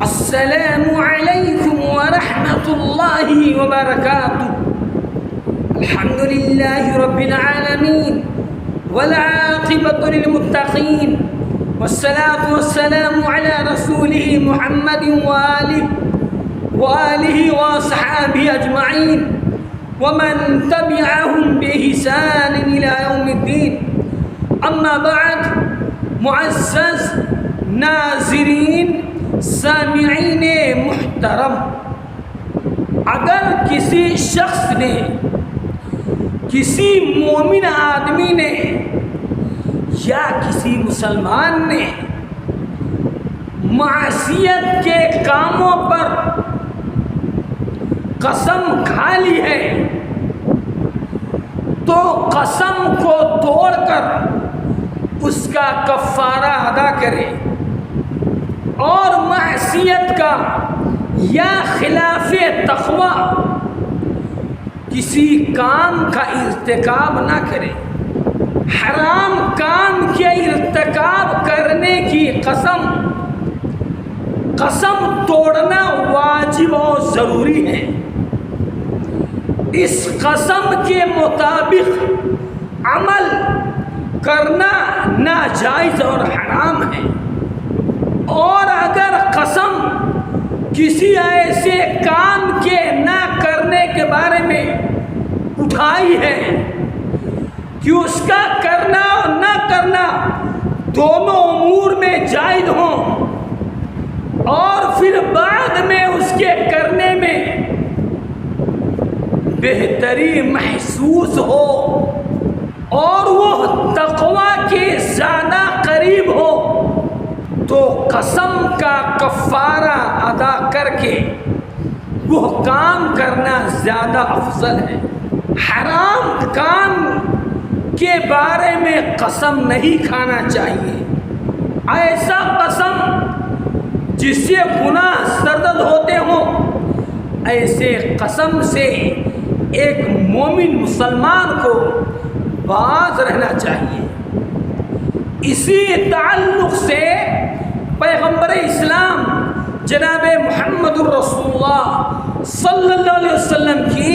السلام علیکم ورحمۃ اللہ وبرکاتہ۔ الحمد للہ رب العالمین والعاقبۃ للمتقین والصلاة والسلام علی رسولہ محمد وآلہ وصحابہ اجمعین ومن تبعهم بإحسان إلى يوم الدین۔ اما بعد، معزز ناظرین، سامعین محترم، اگر کسی شخص نے، کسی مومن آدمی نے یا کسی مسلمان نے معصیت کے کاموں پر قسم کھا لی ہے تو قسم کو توڑ کر اس کا کفارہ ادا کرے، اور معصیت کا یا خلاف تقوی کسی کام کا ارتکاب نہ کرے۔ حرام کام کے ارتکاب کرنے کی قسم توڑنا واجب و ضروری ہے۔ اس قسم کے مطابق عمل کرنا ناجائز اور حرام ہے، اور اگر قسم کسی ایسے کام کے نہ کرنے کے بارے میں اٹھائی ہے کہ اس کا کرنا اور نہ کرنا دونوں امور میں جائز ہوں، اور پھر بعد میں اس کے کرنے میں بہتری محسوس ہو اور وہ تقوی کے زیادہ قریب ہو، تو قسم کا کفارہ ادا کر کے وہ کام کرنا زیادہ افضل ہے۔ حرام کام کے بارے میں قسم نہیں کھانا چاہیے۔ ایسا قسم جس سے گناہ سرزد ہوتے ہوں، ایسے قسم سے ایک مومن مسلمان کو باز رہنا چاہیے۔ اسی تعلق سے پیغمبر اسلام جناب محمد الرسول اللہ صلی اللہ علیہ وسلم کی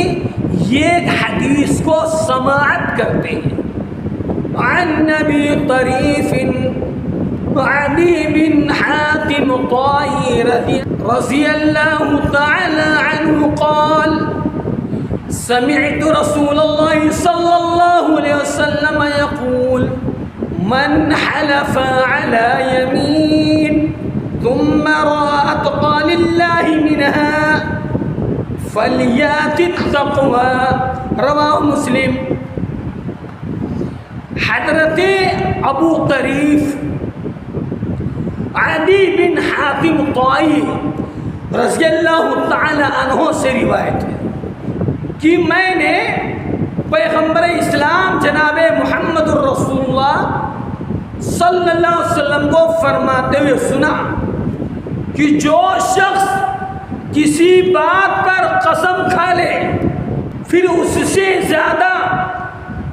یہ حدیث کو سماعت کرتے ہیں۔ عن نبی طریف عدی بن حاتم طائی رضی اللہ تعالی عنہ قال سمعت رسول اللہ صلی اللہ علیہ وسلم يقول من حلف على يمين ثم رأى أتقى لله منها فليأت التقوى، رواہ مسلم۔ حضرت ابو طریف عدی بن حاتم طائی رضی اللہ تعالی عنہ سے روایت ہے کہ میں نے پیغمبر اسلام جناب محمد الرسول اللہ صلی اللہ علیہ وسلم کو فرماتے ہوئے سنا کہ جو شخص کسی بات پر قسم کھا لے پھر اس سے زیادہ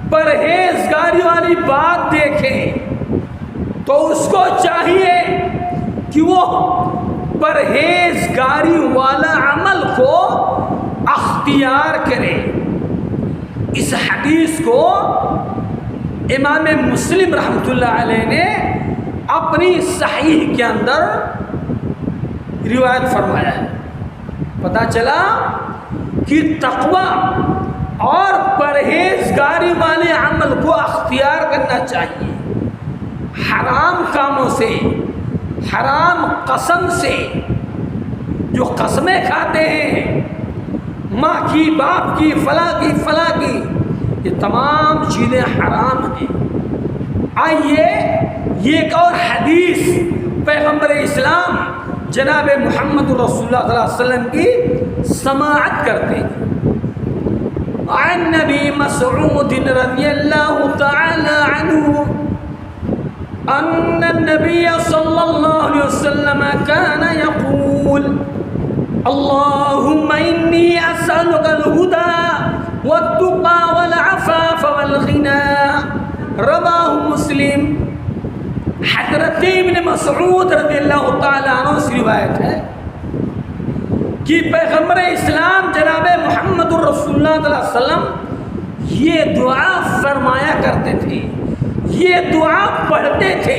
پرہیزگاری والی بات دیکھے تو اس کو چاہیے کہ وہ پرہیزگاری والا عمل کو اختیار کرے۔ اس حدیث کو امام مسلم رحمۃ اللہ علیہ نے اپنی صحیح کے اندر روایت فرمایا ہے۔ پتہ چلا کہ تقوی اور پرہیزگاری والے عمل کو اختیار کرنا چاہیے۔ حرام کاموں سے، حرام قسم سے جو قسمیں کھاتے ہیں، ماں کی، باپ کی، فلاں کی، یہ تمام چیزیں حرام ہیں۔ آئیے یہ ایک اور حدیث پیغمبر اسلام جناب محمد رسول اللہ صلی اللہ علیہ وسلم کی سماعت کرتے ہیں۔ عن نبی مسعود رضی اللہ تعالی عنہ ان النبی صلی اللہ علیہ وسلم كان يقول اللهم انی اسألک الہدى والتقى والعفاف والغنى، رواہ مسلم۔ حضرت ابن مسعود رضی اللہ تعالیٰ عنہ سے روایت ہے کہ پیغمبر اسلام جناب محمد الرسول اللہ صلی اللہ علیہ وسلم یہ دعا فرمایا کرتے تھے، یہ دعا پڑھتے تھے،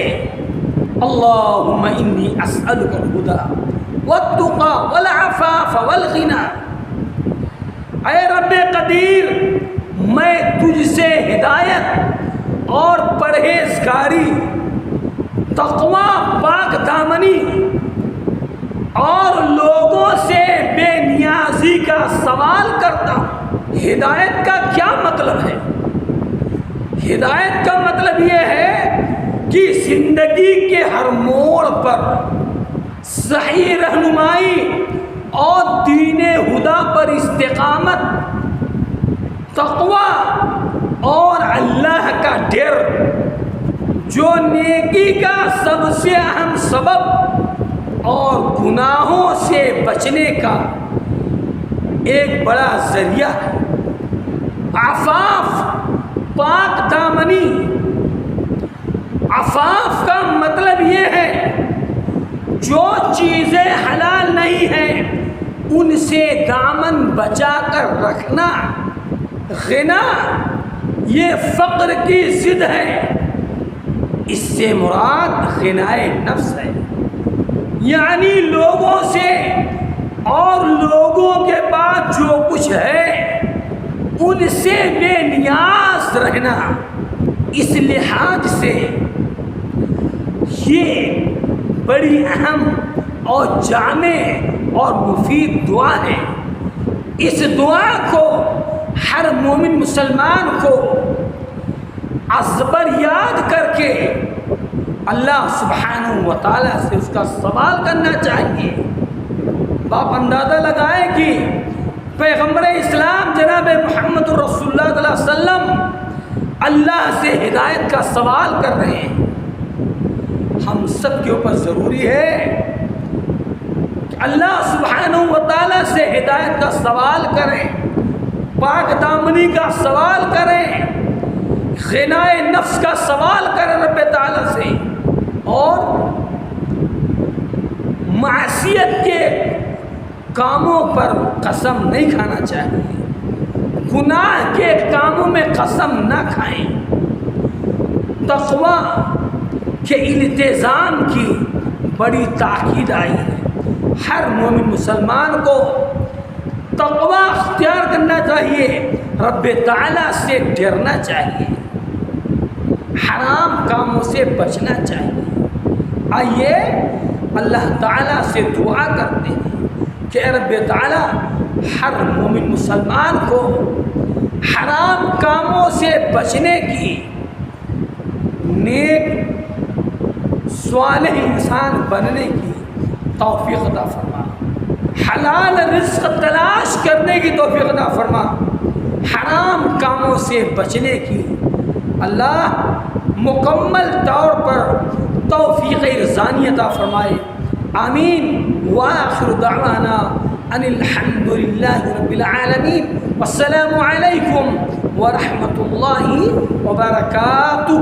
اللہم انی اسألک الہدی والتقی والعفاف والغنی، اے رب قدیر میں تجھ سے ہدایت اور پرہیزگاری، تقوی، پاک دامنی اور لوگوں سے بے نیازی کا سوال کرتا ہوں۔ ہدایت کا کیا مطلب ہے؟ ہدایت کا مطلب یہ ہے کہ زندگی کے ہر موڑ پر صحیح رہنمائی اور دین ہدا پر استقامت، تقوی اور اللہ کا ڈر، جو نیکی کا سب سے اہم سبب اور گناہوں سے بچنے کا ایک بڑا ذریعہ ہے۔ عفاف، پاک دامنی۔ عفاف کا مطلب یہ ہے جو چیزیں حلال نہیں ہیں ان سے دامن بچا کر رکھنا۔ غنا یہ فقر کی ضد ہے، اس سے مراد غنائے نفس ہے، یعنی لوگوں سے اور لوگوں کے پاس جو کچھ ہے ان سے بے نیاز رہنا۔ اس لحاظ سے یہ بڑی اہم اور جامع اور مفید دعا ہے۔ اس دعا کو ہر مومن مسلمان کو ازبر یاد کر کے اللہ سبحانہ و تعالیٰ سے اس کا سوال کرنا چاہیے۔ باپ اندازہ لگائے کہ پیغمبر اسلام جناب محمد الرسول اللہ صلی اللہ علیہ وسلم اللہ سے ہدایت کا سوال کر رہے ہیں۔ ہم سب کے اوپر ضروری ہے کہ اللہ سبحانہ و تعالیٰ سے ہدایت کا سوال کریں، پاک دامنی کا سوال کریں، غنائے نفس کا سوال کریں رب تعالیٰ سے، اور معصیت کے کاموں پر قسم نہیں کھانا چاہیے، گناہ کے کاموں میں قسم نہ کھائیں۔ تقوی کے التزام کی بڑی تاکید آئی ہے۔ ہر مومن مسلمان کو تقوی اختیار کرنا چاہیے، رب تعالیٰ سے ڈرنا چاہیے، حرام کاموں سے بچنا چاہیے۔ آئیے اللہ تعالیٰ سے دعا کرتے ہیں کہ رب تعالیٰ ہر مومن مسلمان کو حرام کاموں سے بچنے کی، نیک صالح انسان بننے کی توفیق عطا فرما، حلال رزق تلاش کرنے کی توفیق عطا فرما، حرام کاموں سے بچنے کی اللہ مکمل طور پر توفیق رضانی عطا فرمائے۔ آمین۔ وآخر دعوانا ان الحمد للہ رب العالمین، والسلام علیکم ورحمۃ اللہ وبرکاتہ۔